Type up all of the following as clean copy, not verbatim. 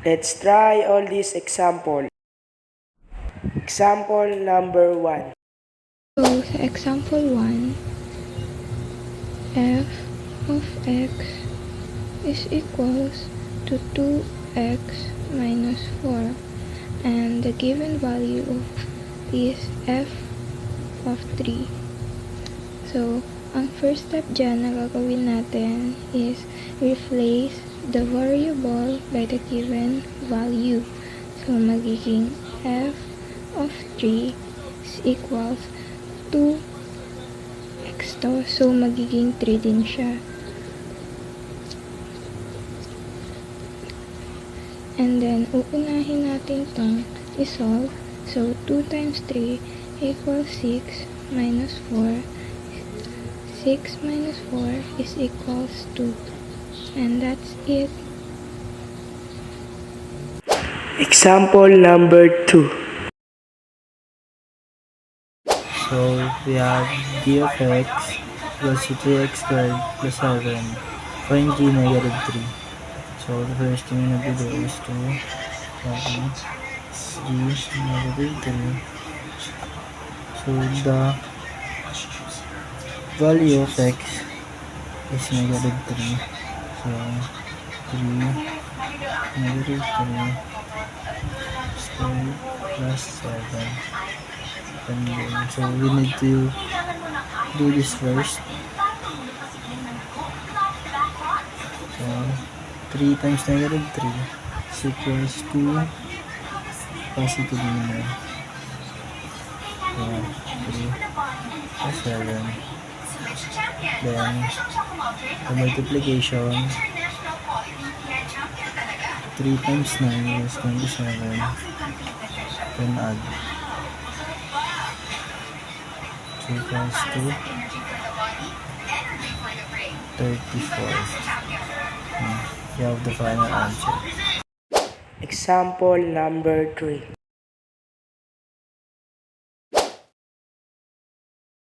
Let's try all these example. Example number 1. So, sa example 1, f of x is equals to 2x minus 4, and the given value is f of 3. So, ang first step dyan na gagawin natin is replace the variable by the given value. So, magiging f of 3 is equals to x to. So, magiging 3 din siya. And then, uunahin natin itong isolve. So, 2 times 3 equals 6 minus 4. 6 minus 4 is equals 2. And that's it. Example number 2. So we have d of x equals to 3x squared plus 7. Find g negative 3. So the first thing we have to do is to copy g negative 3. So the value of x is negative 3. So 3 negative 3 squared plus 7. And then, so we need to do this first. So 3 times negative 3 is equals to positive number. So 3 plus 7. Then the multiplication, 3 times 9 is 27. Then add. So equals to 34. You have the final answer. Example number 3.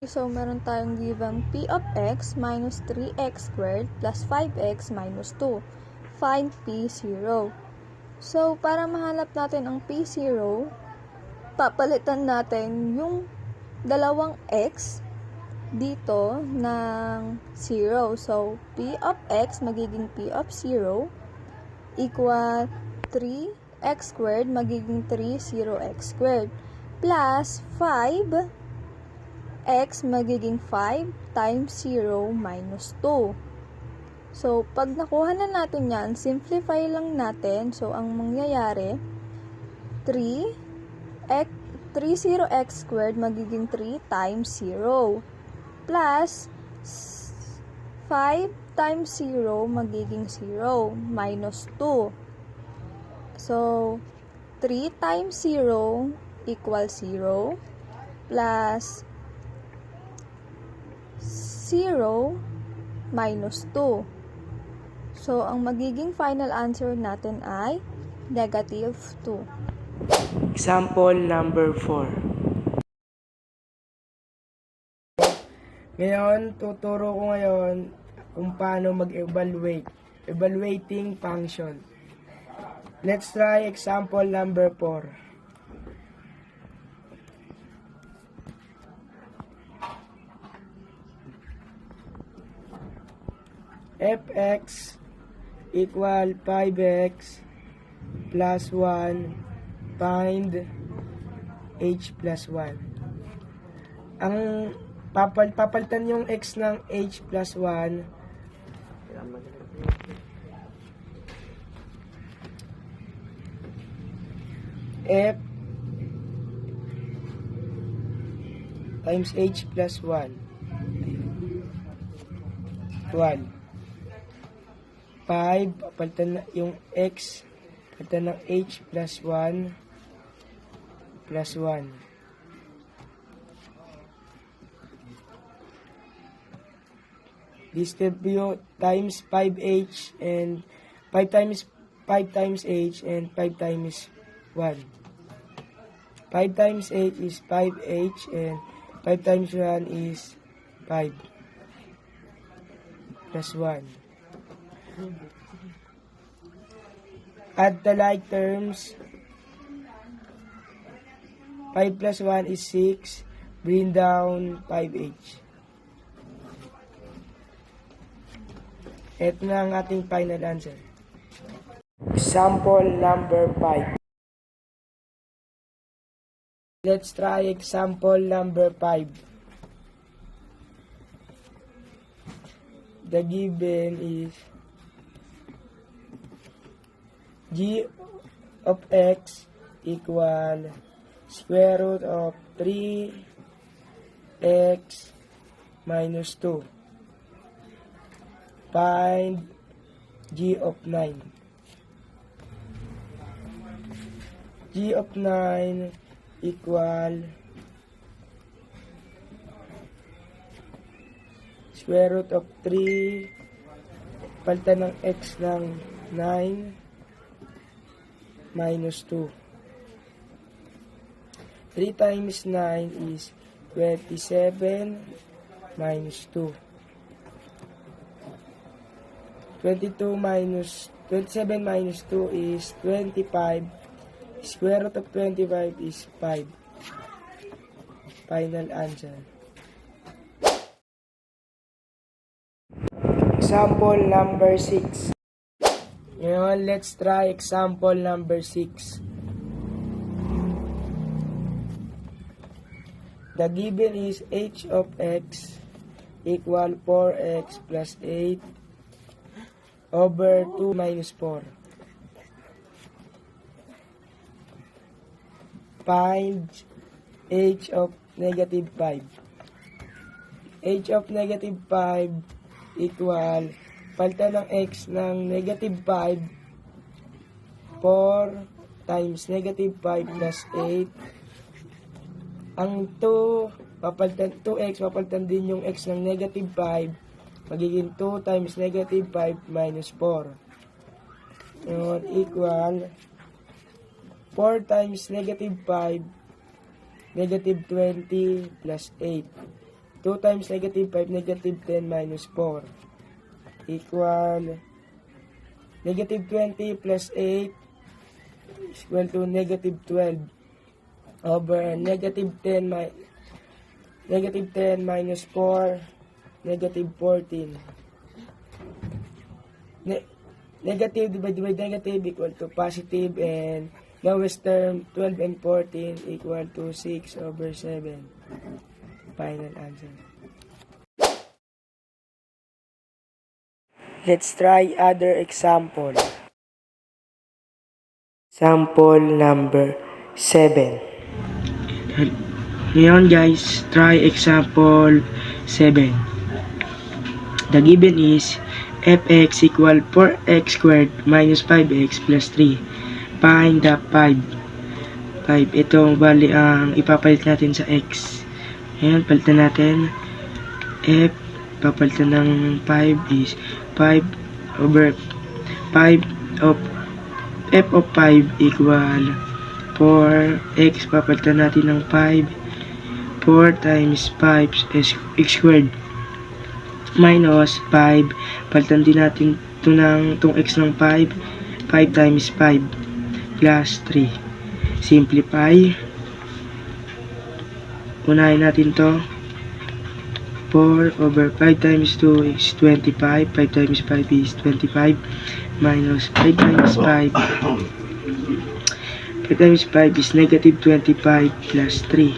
So, meron tayong given p of x minus 3x squared plus 5x minus 2. Find p0. So, para mahanap natin ang p0, papalitan natin yung dalawang x dito ng 0. So, p of x magiging p of 0 equal 3x squared magiging 30x squared plus 5 x magiging 5 times 0 minus 2. So, pag nakuha na natin yan, simplify lang natin. So, ang mangyayari, 30x squared magiging 3 times 0 plus 5 times 0 magiging 0 minus 2. So, 3 times 0 equals 0 plus 0 minus 2. So, ang magiging final answer natin ay negative 2. Example number 4. Ngayon, tuturo ko ngayon kung paano mag-evaluate. Evaluating function. Let's try example number 4. Fx equal 5x plus 1 find h plus 1. Ang papalitan yung x ng h plus 1. F times h plus 1 equal 5, papalitan na yung x, papalitan ng h plus 1 plus 1. Distribute times 5h and 5 times h and 5 times 1. 5 times h is 5h and 5 times 1 is 5 plus 1. Add the like terms. 5 plus 1 is 6. Bring down 5h. Ito na ang ating final answer. Example number 5. Let's try example number 5. The given is g of x equal square root of 3x minus 2. Find g of 9. G of 9 equal square root of 3, palitan ng x ng 9 minus 2. 3 times 9 is 27 minus 2. 27 minus 2 is 25. Square root of 25 is 5. Final answer. Example number 6. Ngayon, let's try example number 6. The given is h of x equal 4x plus 8 over 2 minus 4. Find h of negative 5. H of negative 5 equal, palitan ng x ng negative 5, 4 times negative 5 plus 8. Ang 2, papalitan 2x, papalitan din yung x ng negative 5, magiging 2 times negative 5 minus 4. Yun, equal 4 times negative 5, negative 20 plus 8. 2 times negative 5, negative 10 minus 4. Equal negative 20 plus 8 is equal to negative 12 over negative 10 minus 4, negative 14. Negative divided by negative equal to positive, and lowest term 12 and 14 equal to 6 over 7. Final answer. Let's try other example. Example number 7. Ngayon guys, try example 7. The given is fx equal 4x squared minus 5x plus 3. Find the 5. Ito bali ang ipapalit natin sa x. Ayan, palitan natin. F, papalitan ng 5 is 5 over 5 of f of 5 equal 4x, papalitan natin ng 5. 4 times 5 is x squared minus 5, palitan din natin ito ng itong x ng 5. 5 times 5 plus 3. Simplify. Unahin natin to. 4 over 5 times 2 is 25. 5 times 5 is 25. Minus 5 times 5. 5 times 5 is negative 25 plus 3.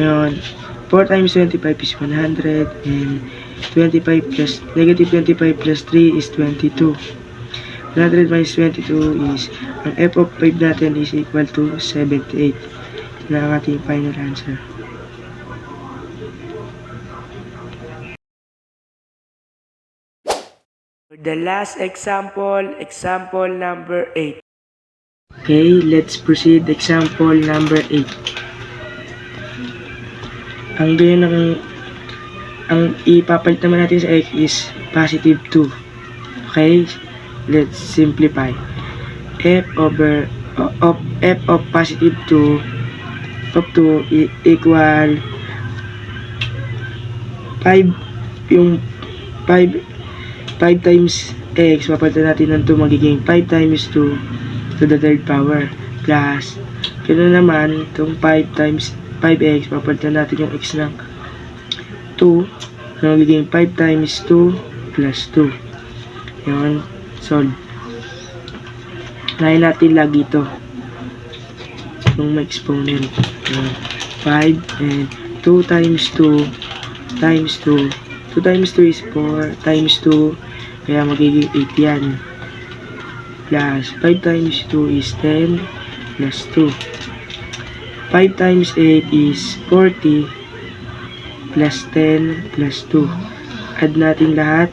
Ngayon, 4 times 25 is 100. And 25 plus, negative 25 plus 3 is 22. 100 minus 22 is, ang f of 5 natin is equal to 78. Ito na ang ating final answer. For the last example, example number 8. Okay, let's proceed example number 8. Ang ipapalit naman natin sa x is positive 2. Okay, let's simplify. F of positive 2 of 2 equal 5, yung 5 times x, papalitan natin ng 2, magiging 5 times 2 to the third power, plus, ganoon naman, itong 5 times 5x, papalitan natin yung x ng 2, so magiging 5 times 2 plus 2. Yun, solve. Unahin natin lagi ito, yung may exponent. Yun, 5 and 2 times 2 times 2. 2 times 2 is 4 times 2, kaya magiging 8 yan. Plus 5 times 2 is 10 plus 2. 5 times 8 is 40 plus 10 plus 2. Add natin lahat.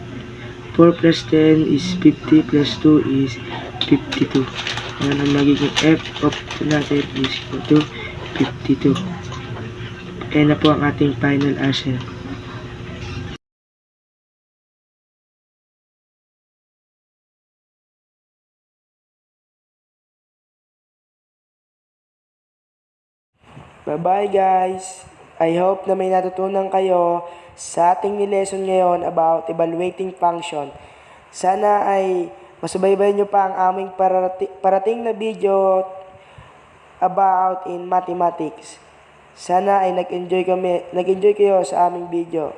4 plus 10 is 50 plus 2 is 52. Yan ang magiging f of natin is equal to 52. Ayan na po ang ating final answer. Bye-bye guys! I hope na may natutunan kayo sa ating lesson ngayon about evaluating function. Sana ay masubaybayan nyo pa ang aming parating na video about in mathematics. Sana ay nag-enjoy kayo sa aming video.